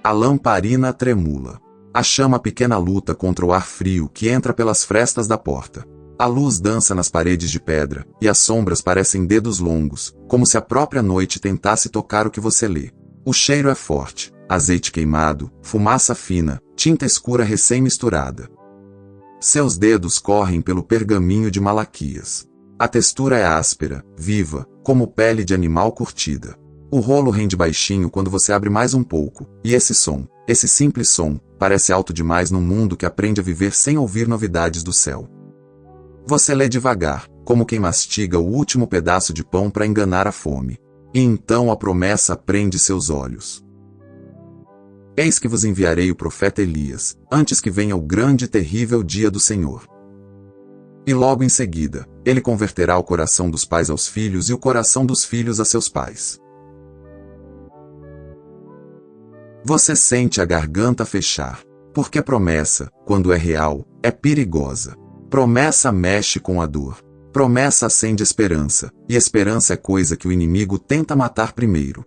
A lamparina tremula. A chama pequena luta contra o ar frio que entra pelas frestas da porta. A luz dança nas paredes de pedra, e as sombras parecem dedos longos, como se a própria noite tentasse tocar o que você lê. O cheiro é forte, azeite queimado, fumaça fina, tinta escura recém-misturada. Seus dedos correm pelo pergaminho de Malaquias. A textura é áspera, viva, como pele de animal curtida. O rolo rende baixinho quando você abre mais um pouco, e esse som, esse simples som, parece alto demais num mundo que aprende a viver sem ouvir novidades do céu. Você lê devagar, como quem mastiga o último pedaço de pão para enganar a fome. E então a promessa prende seus olhos. Eis que vos enviarei o profeta Elias, antes que venha o grande e terrível dia do Senhor. E logo em seguida, ele converterá o coração dos pais aos filhos e o coração dos filhos a seus pais. Você sente a garganta fechar, porque promessa, quando é real, é perigosa. Promessa mexe com a dor. Promessa acende esperança, e esperança é coisa que o inimigo tenta matar primeiro.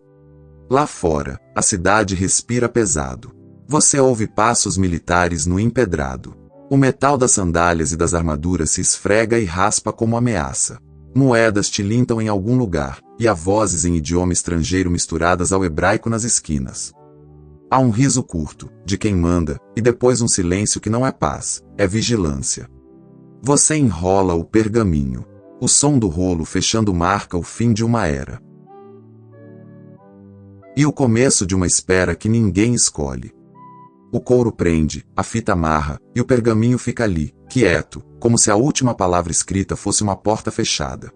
Lá fora, a cidade respira pesado. Você ouve passos militares no empedrado. O metal das sandálias e das armaduras se esfrega e raspa como ameaça. Moedas tilintam em algum lugar, e há vozes em idioma estrangeiro misturadas ao hebraico nas esquinas. Há um riso curto, de quem manda, e depois um silêncio que não é paz, é vigilância. Você enrola o pergaminho. O som do rolo fechando marca o fim de uma era. E o começo de uma espera que ninguém escolhe. O couro prende, a fita amarra, e o pergaminho fica ali, quieto, como se a última palavra escrita fosse uma porta fechada.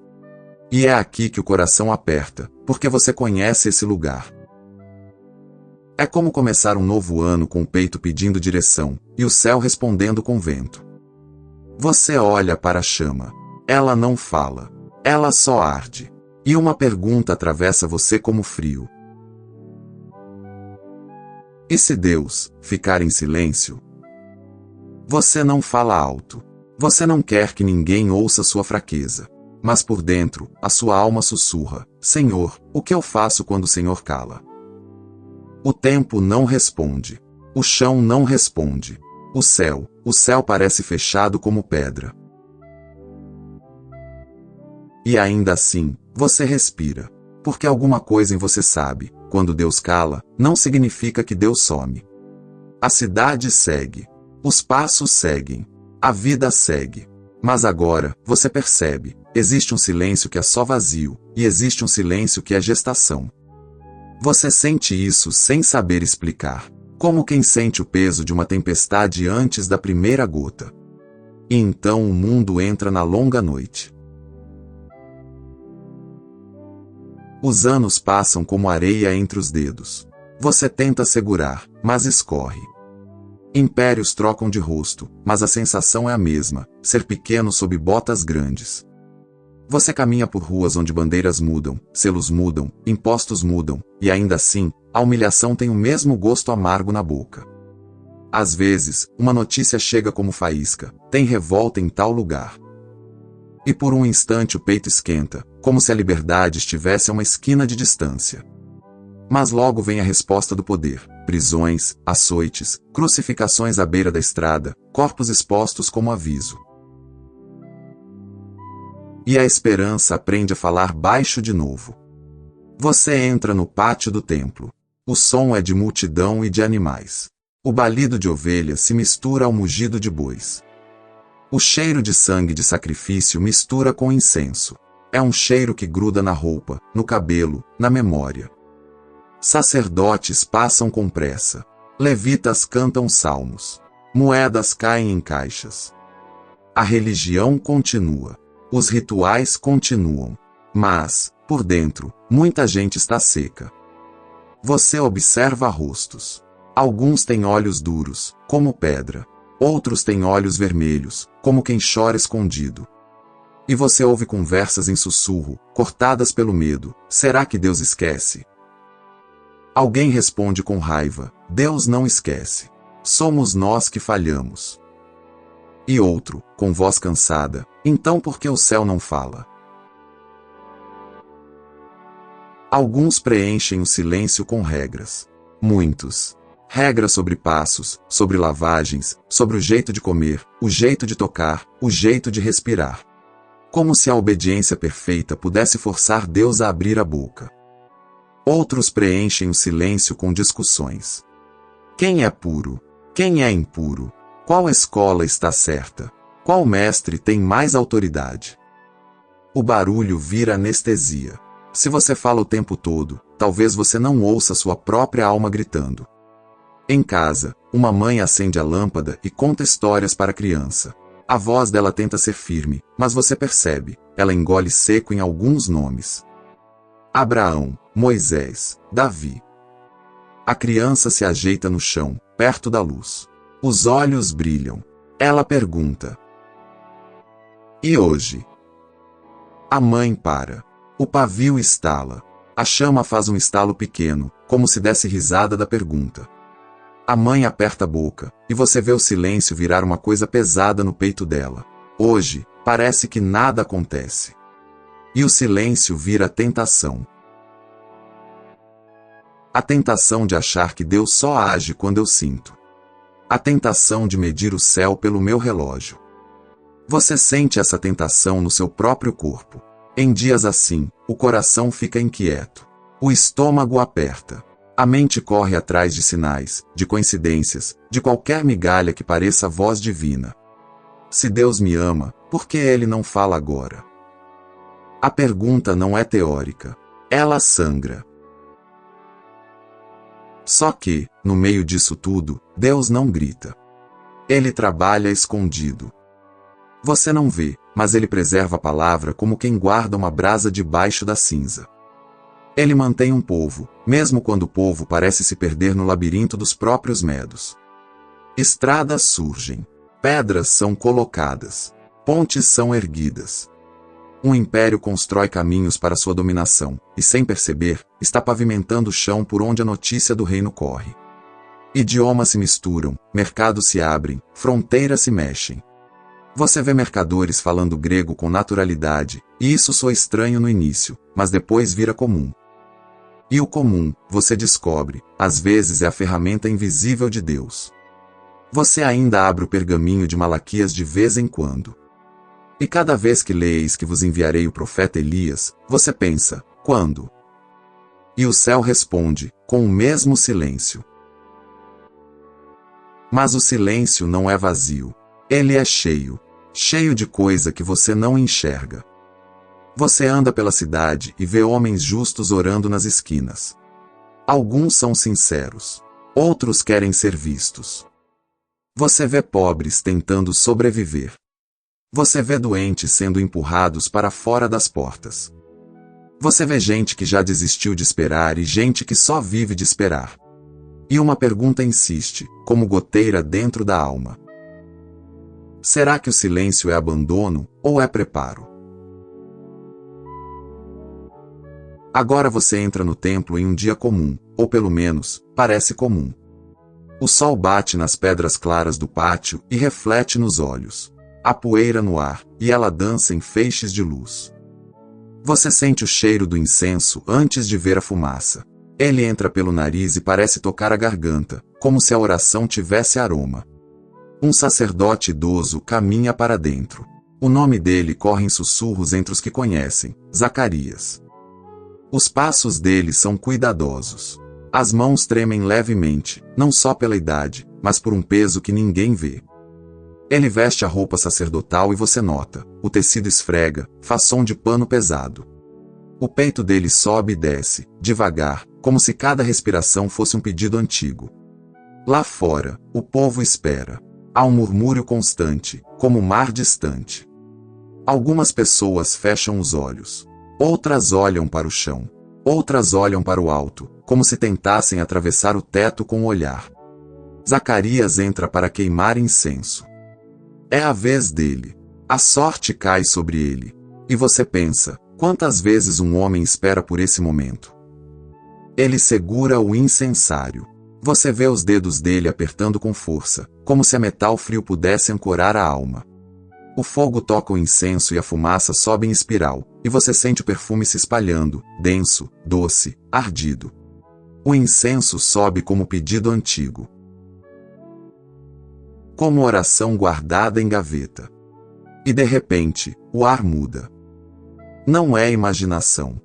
E é aqui que o coração aperta, porque você conhece esse lugar. É como começar um novo ano com o peito pedindo direção, e o céu respondendo com vento. Você olha para a chama. Ela não fala. Ela só arde. E uma pergunta atravessa você como frio. E se Deus ficar em silêncio? Você não fala alto. Você não quer que ninguém ouça sua fraqueza. Mas por dentro, a sua alma sussurra: Senhor, o que eu faço quando o Senhor cala? O tempo não responde. O chão não responde. O céu parece fechado como pedra. E ainda assim, você respira. Porque alguma coisa em você sabe, quando Deus cala, não significa que Deus some. A cidade segue. Os passos seguem. A vida segue. Mas agora, você percebe, existe um silêncio que é só vazio, e existe um silêncio que é gestação. Você sente isso sem saber explicar. Como quem sente o peso de uma tempestade antes da primeira gota. E então o mundo entra na longa noite. Os anos passam como areia entre os dedos. Você tenta segurar, mas escorre. Impérios trocam de rosto, mas a sensação é a mesma, ser pequeno sob botas grandes. Você caminha por ruas onde bandeiras mudam, selos mudam, impostos mudam, e ainda assim, a humilhação tem o mesmo gosto amargo na boca. Às vezes, uma notícia chega como faísca: tem revolta em tal lugar. E por um instante o peito esquenta, como se a liberdade estivesse a uma esquina de distância. Mas logo vem a resposta do poder: prisões, açoites, crucificações à beira da estrada, corpos expostos como aviso. E a esperança aprende a falar baixo de novo. Você entra no pátio do templo. O som é de multidão e de animais. O balido de ovelhas se mistura ao mugido de bois. O cheiro de sangue de sacrifício mistura com incenso. É um cheiro que gruda na roupa, no cabelo, na memória. Sacerdotes passam com pressa. Levitas cantam salmos. Moedas caem em caixas. A religião continua. Os rituais continuam. Mas, por dentro, muita gente está seca. Você observa rostos. Alguns têm olhos duros, como pedra. Outros têm olhos vermelhos, como quem chora escondido. E você ouve conversas em sussurro, cortadas pelo medo: será que Deus esquece? Alguém responde com raiva: Deus não esquece. Somos nós que falhamos. E outro, com voz cansada: então por que o céu não fala? Alguns preenchem o silêncio com regras. Muitos Regras sobre passos, sobre lavagens, sobre o jeito de comer, o jeito de tocar, o jeito de respirar. Como se a obediência perfeita pudesse forçar Deus a abrir a boca. Outros preenchem o silêncio com discussões. Quem é puro? Quem é impuro? Qual escola está certa? Qual mestre tem mais autoridade? O barulho vira anestesia. Se você fala o tempo todo, talvez você não ouça sua própria alma gritando. Em casa, uma mãe acende a lâmpada e conta histórias para a criança. A voz dela tenta ser firme, mas você percebe, ela engole seco em alguns nomes. Abraão, Moisés, Davi. A criança se ajeita no chão, perto da luz. Os olhos brilham. Ela pergunta: e hoje? A mãe para. O pavio estala. A chama faz um estalo pequeno, como se desse risada da pergunta. A mãe aperta a boca, e você vê o silêncio virar uma coisa pesada no peito dela. Hoje, parece que nada acontece. E o silêncio vira tentação. A tentação de achar que Deus só age quando eu sinto. A tentação de medir o céu pelo meu relógio. Você sente essa tentação no seu próprio corpo. Em dias assim, o coração fica inquieto. O estômago aperta. A mente corre atrás de sinais, de coincidências, de qualquer migalha que pareça voz divina. Se Deus me ama, por que Ele não fala agora? A pergunta não é teórica. Ela sangra. Só que, no meio disso tudo, Deus não grita. Ele trabalha escondido. Você não vê, mas Ele preserva a palavra como quem guarda uma brasa debaixo da cinza. Ele mantém um povo, mesmo quando o povo parece se perder no labirinto dos próprios medos. Estradas surgem. Pedras são colocadas. Pontes são erguidas. Um império constrói caminhos para sua dominação, e sem perceber, está pavimentando o chão por onde a notícia do reino corre. Idiomas se misturam, mercados se abrem, fronteiras se mexem. Você vê mercadores falando grego com naturalidade, e isso soa estranho no início, mas depois vira comum. E o comum, você descobre, às vezes é a ferramenta invisível de Deus. Você ainda abre o pergaminho de Malaquias de vez em quando. E cada vez que leis que vos enviarei o profeta Elias, você pensa, quando? E o céu responde, com o mesmo silêncio. Mas o silêncio não é vazio. Ele é cheio. Cheio de coisa que você não enxerga. Você anda pela cidade e vê homens justos orando nas esquinas. Alguns são sinceros. Outros querem ser vistos. Você vê pobres tentando sobreviver. Você vê doentes sendo empurrados para fora das portas. Você vê gente que já desistiu de esperar e gente que só vive de esperar. E uma pergunta insiste, como goteira dentro da alma. Será que o silêncio é abandono, ou é preparo? Agora você entra no templo em um dia comum, ou pelo menos, parece comum. O sol bate nas pedras claras do pátio e reflete nos olhos. Há poeira no ar, e ela dança em feixes de luz. Você sente o cheiro do incenso antes de ver a fumaça. Ele entra pelo nariz e parece tocar a garganta, como se a oração tivesse aroma. Um sacerdote idoso caminha para dentro. O nome dele corre em sussurros entre os que conhecem, Zacarias. Os passos dele são cuidadosos. As mãos tremem levemente, não só pela idade, mas por um peso que ninguém vê. Ele veste a roupa sacerdotal e você nota, o tecido esfrega, faz som de pano pesado. O peito dele sobe e desce, devagar, como se cada respiração fosse um pedido antigo. Lá fora, o povo espera. Há um murmúrio constante, como o mar distante. Algumas pessoas fecham os olhos. Outras olham para o chão. Outras olham para o alto, como se tentassem atravessar o teto com o olhar. Zacarias entra para queimar incenso. É a vez dele. A sorte cai sobre ele. E você pensa, quantas vezes um homem espera por esse momento? Ele segura o incensário. Você vê os dedos dele apertando com força, como se a metal frio pudesse ancorar a alma. O fogo toca o incenso e a fumaça sobe em espiral, e você sente o perfume se espalhando, denso, doce, ardido. O incenso sobe como pedido antigo, como oração guardada em gaveta. E de repente, o ar muda. Não é imaginação.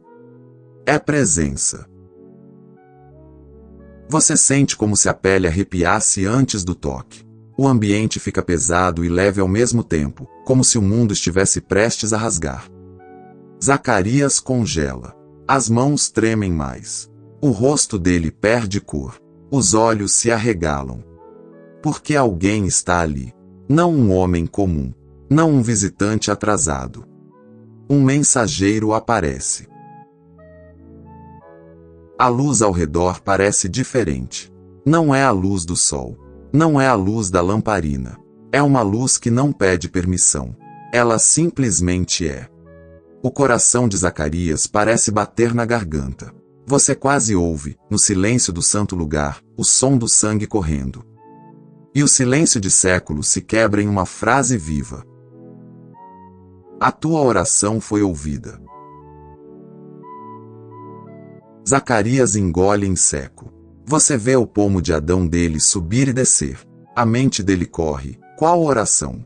É presença. Você sente como se a pele arrepiasse antes do toque. O ambiente fica pesado e leve ao mesmo tempo, como se o mundo estivesse prestes a rasgar. Zacarias congela. As mãos tremem mais. O rosto dele perde cor. Os olhos se arregalam. Porque alguém está ali. Não um homem comum. Não um visitante atrasado. Um mensageiro aparece. A luz ao redor parece diferente. Não é a luz do sol. Não é a luz da lamparina. É uma luz que não pede permissão. Ela simplesmente é. O coração de Zacarias parece bater na garganta. Você quase ouve, no silêncio do santo lugar, o som do sangue correndo. E o silêncio de séculos se quebra em uma frase viva. A tua oração foi ouvida. Zacarias engole em seco. Você vê o pomo de Adão dele subir e descer. A mente dele corre. Qual oração?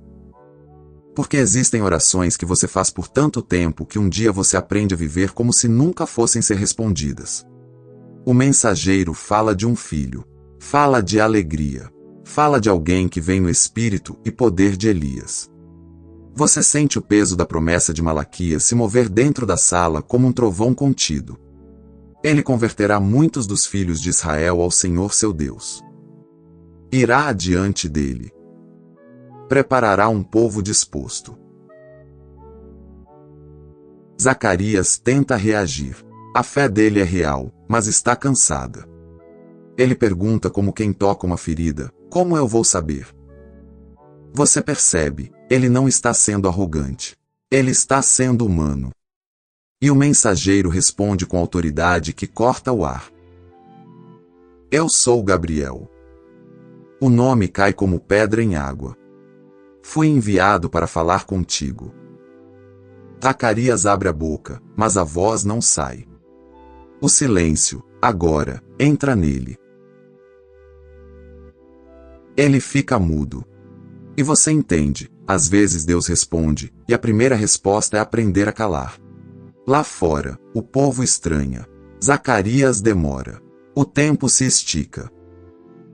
Porque existem orações que você faz por tanto tempo que um dia você aprende a viver como se nunca fossem ser respondidas. O mensageiro fala de um filho. Fala de alegria. Fala de alguém que vem no espírito e poder de Elias. Você sente o peso da promessa de Malaquias se mover dentro da sala como um trovão contido. Ele converterá muitos dos filhos de Israel ao Senhor seu Deus. Irá adiante dele. Preparará um povo disposto. Zacarias tenta reagir. A fé dele é real, mas está cansada. Ele pergunta como quem toca uma ferida: como eu vou saber? Você percebe, ele não está sendo arrogante. Ele está sendo humano. E o mensageiro responde com autoridade que corta o ar. Eu sou Gabriel. O nome cai como pedra em água. Fui enviado para falar contigo. Zacarias abre a boca, mas a voz não sai. O silêncio, agora, entra nele. Ele fica mudo. E você entende, às vezes Deus responde, e a primeira resposta é aprender a calar. Lá fora, o povo estranha. Zacarias demora. O tempo se estica.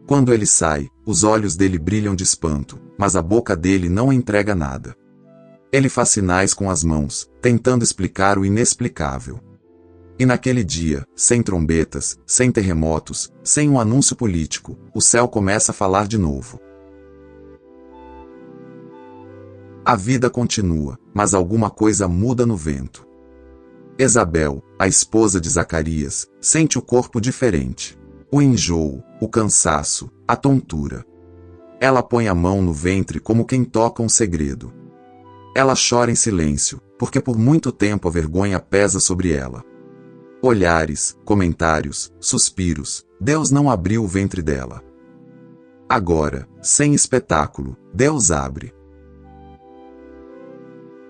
Quando ele sai, os olhos dele brilham de espanto, mas a boca dele não entrega nada. Ele faz sinais com as mãos, tentando explicar o inexplicável. E naquele dia, sem trombetas, sem terremotos, sem um anúncio político, o céu começa a falar de novo. A vida continua, mas alguma coisa muda no vento. Isabel, a esposa de Zacarias, sente o corpo diferente. O enjoo, o cansaço, a tontura. Ela põe a mão no ventre como quem toca um segredo. Ela chora em silêncio, porque por muito tempo a vergonha pesa sobre ela. Olhares, comentários, suspiros, Deus não abriu o ventre dela. Agora, sem espetáculo, Deus abre.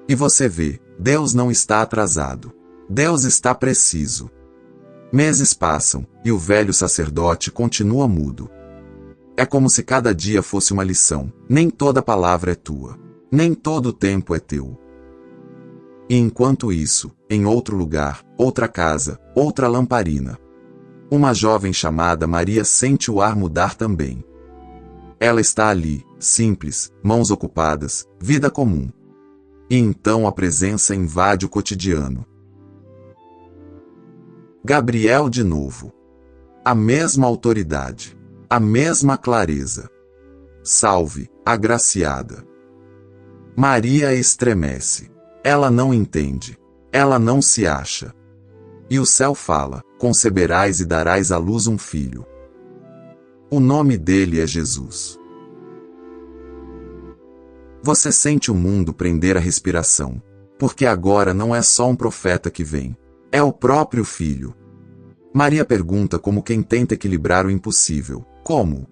E você vê, Deus não está atrasado. Deus está preciso. Meses passam, e o velho sacerdote continua mudo. É como se cada dia fosse uma lição. Nem toda palavra é tua. Nem todo o tempo é teu. E enquanto isso, em outro lugar, outra casa, outra lamparina. Uma jovem chamada Maria sente o ar mudar também. Ela está ali, simples, mãos ocupadas, vida comum. E então a presença invade o cotidiano. Gabriel de novo. A mesma autoridade. A mesma clareza. Salve, agraciada. Maria estremece. Ela não entende. Ela não se acha. E o céu fala: conceberás e darás à luz um filho. O nome dele é Jesus. Você sente o mundo prender a respiração, porque agora não é só um profeta que vem. É o próprio Filho. Maria pergunta como quem tenta equilibrar o impossível. Como?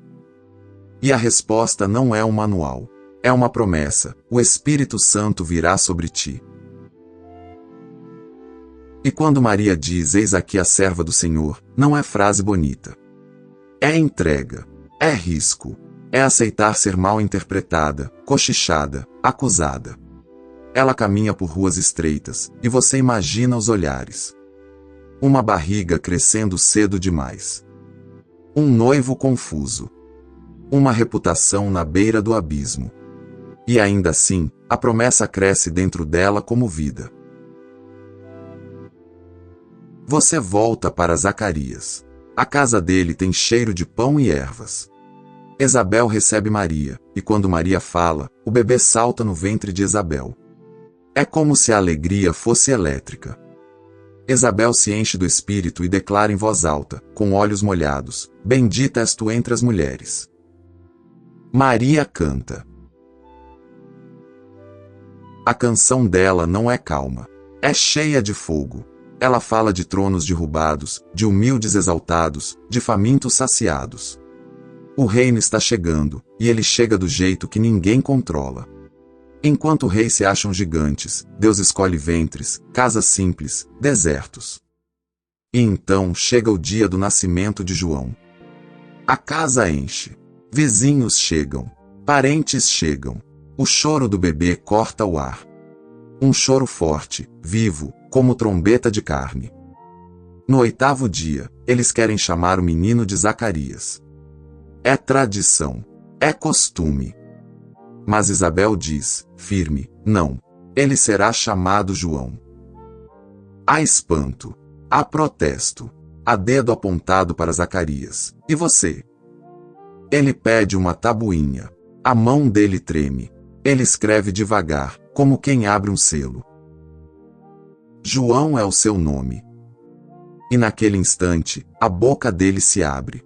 E a resposta não é um manual. É uma promessa. O Espírito Santo virá sobre ti. E quando Maria diz eis aqui a serva do Senhor, não é frase bonita. É entrega, é risco, é aceitar ser mal interpretada, cochichada, acusada. Ela caminha por ruas estreitas, e você imagina os olhares. Uma barriga crescendo cedo demais. Um noivo confuso. Uma reputação na beira do abismo. E ainda assim, a promessa cresce dentro dela como vida. Você volta para Zacarias. A casa dele tem cheiro de pão e ervas. Isabel recebe Maria, e quando Maria fala, o bebê salta no ventre de Isabel. É como se a alegria fosse elétrica. Isabel se enche do espírito e declara em voz alta, com olhos molhados: bendita és tu entre as mulheres. Maria canta. A canção dela não é calma. É cheia de fogo. Ela fala de tronos derrubados, de humildes exaltados, de famintos saciados. O reino está chegando, e ele chega do jeito que ninguém controla. Enquanto reis se acham gigantes, Deus escolhe ventres, casas simples, desertos. E então chega o dia do nascimento de João. A casa enche. Vizinhos chegam. Parentes chegam. O choro do bebê corta o ar. Um choro forte, vivo, como trombeta de carne. No 8º dia, eles querem chamar o menino de Zacarias. É tradição. É costume. Mas Isabel diz, firme, não. Ele será chamado João. Há espanto. Há protesto. Há dedo apontado para Zacarias. E você? Ele pede uma tabuinha. A mão dele treme. Ele escreve devagar, como quem abre um selo. João é o seu nome. E naquele instante, a boca dele se abre.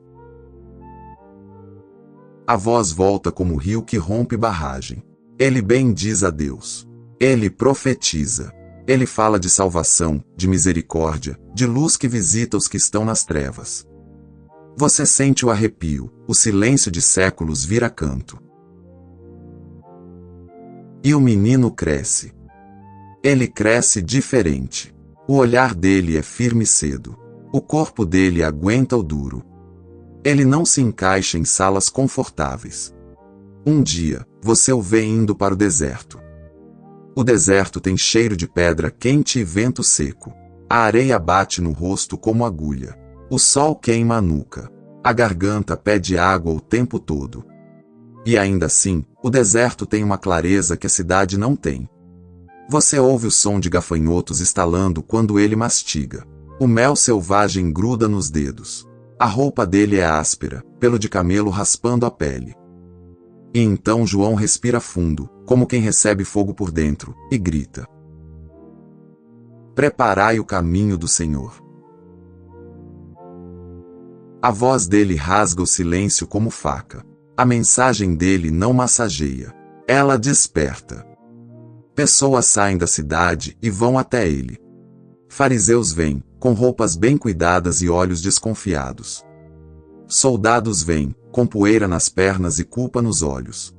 A voz volta como o rio que rompe barragem. Ele bendiz a Deus. Ele profetiza. Ele fala de salvação, de misericórdia, de luz que visita os que estão nas trevas. Você sente o arrepio, o silêncio de séculos vira canto. E o menino cresce. Ele cresce diferente. O olhar dele é firme cedo. O corpo dele aguenta o duro. Ele não se encaixa em salas confortáveis. Um dia, você o vê indo para o deserto. O deserto tem cheiro de pedra quente e vento seco. A areia bate no rosto como agulha. O sol queima a nuca. A garganta pede água o tempo todo. E ainda assim, o deserto tem uma clareza que a cidade não tem. Você ouve o som de gafanhotos estalando quando ele mastiga. O mel selvagem gruda nos dedos. A roupa dele é áspera, pelo de camelo raspando a pele. E então João respira fundo, como quem recebe fogo por dentro, e grita: preparai o caminho do Senhor. A voz dele rasga o silêncio como faca. A mensagem dele não massageia. Ela desperta. Pessoas saem da cidade e vão até ele. Fariseus vêm, com roupas bem cuidadas e olhos desconfiados. Soldados vêm, com poeira nas pernas e culpa nos olhos.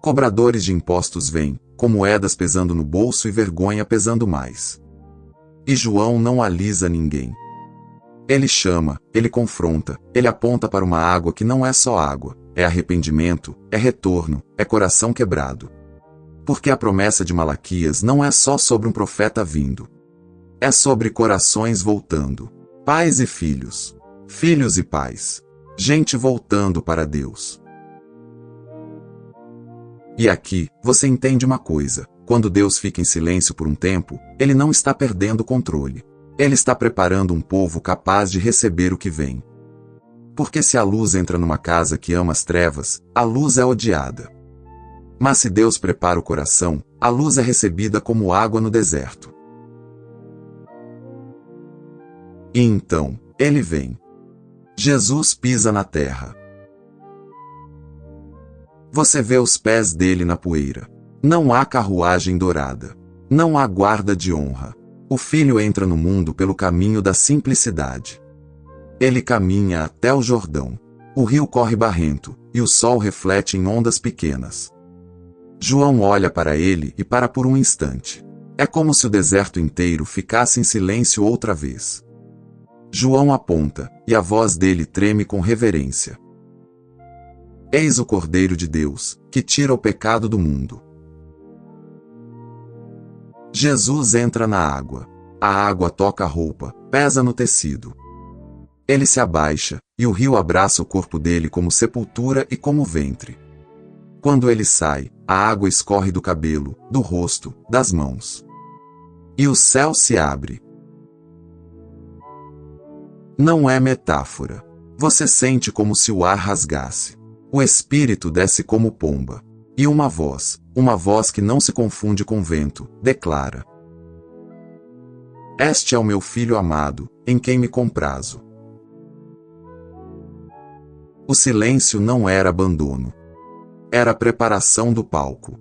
Cobradores de impostos vêm, com moedas pesando no bolso e vergonha pesando mais. E João não alisa ninguém. Ele chama, ele confronta, ele aponta para uma água que não é só água, é arrependimento, é retorno, é coração quebrado. Porque a promessa de Malaquias não é só sobre um profeta vindo. É sobre corações voltando. Pais e filhos. Filhos e pais. Gente voltando para Deus. E aqui, você entende uma coisa. Quando Deus fica em silêncio por um tempo, Ele não está perdendo o controle. Ele está preparando um povo capaz de receber o que vem. Porque se a luz entra numa casa que ama as trevas, a luz é odiada. Mas se Deus prepara o coração, a luz é recebida como água no deserto. E então, ele vem. Jesus pisa na terra. Você vê os pés dele na poeira. Não há carruagem dourada. Não há guarda de honra. O filho entra no mundo pelo caminho da simplicidade. Ele caminha até o Jordão. O rio corre barrento, e o sol reflete em ondas pequenas. João olha para ele e para por um instante. É como se o deserto inteiro ficasse em silêncio outra vez. João aponta, e a voz dele treme com reverência. Eis o Cordeiro de Deus, que tira o pecado do mundo. Jesus entra na água. A água toca a roupa, pesa no tecido. Ele se abaixa, e o rio abraça o corpo dele como sepultura e como ventre. Quando ele sai, a água escorre do cabelo, do rosto, das mãos. E o céu se abre. Não é metáfora. Você sente como se o ar rasgasse. O espírito desce como pomba. E uma voz que não se confunde com vento, declara: Este é o meu filho amado, em quem me comprazo. O silêncio não era abandono. Era a preparação do palco.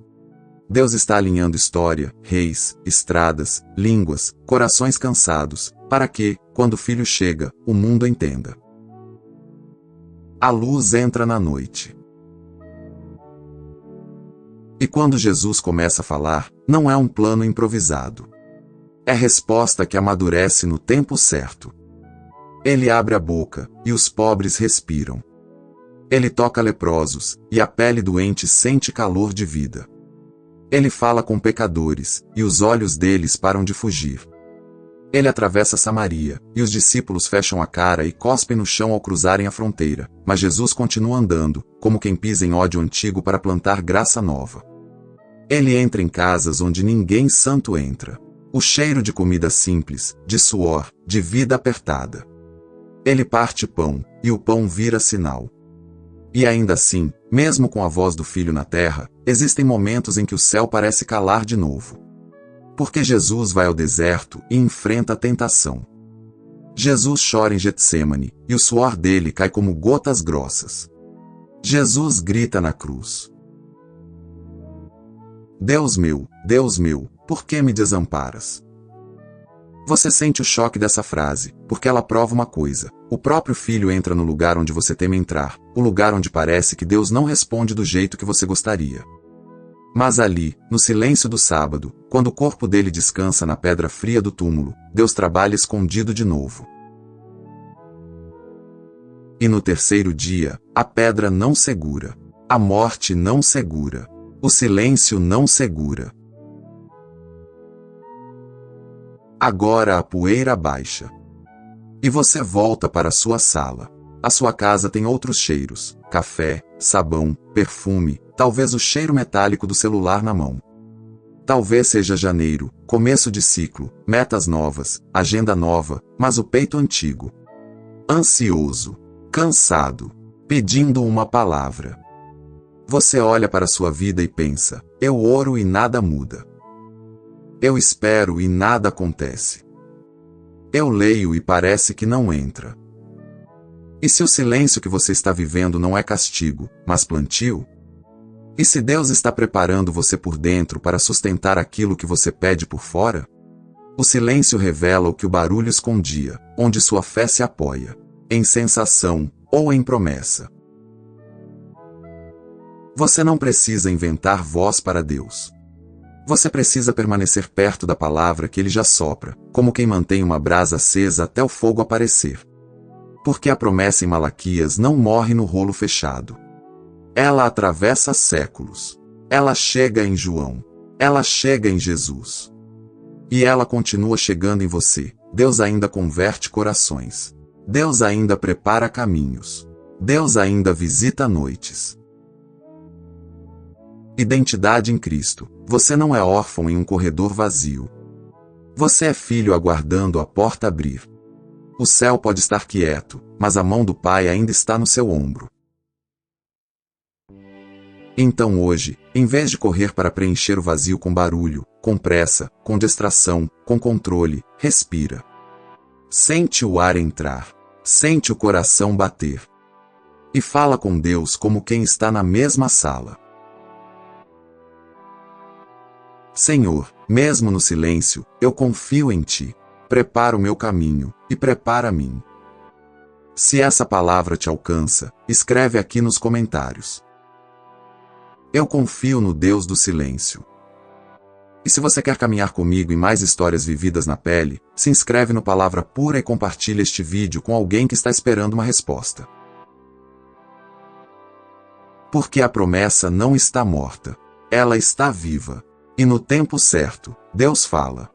Deus está alinhando história, reis, estradas, línguas, corações cansados, para que, quando o Filho chega, o mundo entenda. A luz entra na noite. E quando Jesus começa a falar, não é um plano improvisado. É resposta que amadurece no tempo certo. Ele abre a boca, e os pobres respiram. Ele toca leprosos, e a pele doente sente calor de vida. Ele fala com pecadores, e os olhos deles param de fugir. Ele atravessa Samaria, e os discípulos fecham a cara e cospem no chão ao cruzarem a fronteira, mas Jesus continua andando, como quem pisa em ódio antigo para plantar graça nova. Ele entra em casas onde ninguém santo entra. O cheiro de comida simples, de suor, de vida apertada. Ele parte pão, e o pão vira sinal. E ainda assim, mesmo com a voz do Filho na terra, existem momentos em que o céu parece calar de novo. Porque Jesus vai ao deserto e enfrenta a tentação. Jesus chora em Getsêmani, e o suor dele cai como gotas grossas. Jesus grita na cruz: Deus meu, por que me desamparas? Você sente o choque dessa frase, porque ela prova uma coisa: o próprio Filho entra no lugar onde você teme entrar, o lugar onde parece que Deus não responde do jeito que você gostaria. Mas ali, no silêncio do sábado, quando o corpo dele descansa na pedra fria do túmulo, Deus trabalha escondido de novo. E no terceiro dia, a pedra não segura, a morte não segura, o silêncio não segura. Agora a poeira baixa. E você volta para a sua sala. A sua casa tem outros cheiros: café, sabão, perfume, talvez o cheiro metálico do celular na mão. Talvez seja janeiro, começo de ciclo, metas novas, agenda nova, mas o peito antigo. Ansioso, cansado, pedindo uma palavra. Você olha para sua vida e pensa: eu oro e nada muda. Eu espero e nada acontece. Eu leio e parece que não entra. E se o silêncio que você está vivendo não é castigo, mas plantio? E se Deus está preparando você por dentro para sustentar aquilo que você pede por fora? O silêncio revela o que o barulho escondia, onde sua fé se apoia, em sensação ou em promessa. Você não precisa inventar voz para Deus. Você precisa permanecer perto da palavra que ele já sopra, como quem mantém uma brasa acesa até o fogo aparecer. Porque a promessa em Malaquias não morre no rolo fechado. Ela atravessa séculos. Ela chega em João. Ela chega em Jesus. E ela continua chegando em você. Deus ainda converte corações. Deus ainda prepara caminhos. Deus ainda visita noites. Identidade em Cristo. Você não é órfão em um corredor vazio. Você é filho aguardando a porta abrir. O céu pode estar quieto, mas a mão do Pai ainda está no seu ombro. Então hoje, em vez de correr para preencher o vazio com barulho, com pressa, com distração, com controle, respira. Sente o ar entrar. Sente o coração bater. E fala com Deus como quem está na mesma sala. Senhor, mesmo no silêncio, eu confio em Ti. Prepara o meu caminho, e prepara a mim. Se essa palavra te alcança, escreve aqui nos comentários. Eu confio no Deus do silêncio. E se você quer caminhar comigo em mais histórias vividas na pele, se inscreve no Palavra Pura e compartilha este vídeo com alguém que está esperando uma resposta. Porque a promessa não está morta. Ela está viva. E no tempo certo, Deus fala.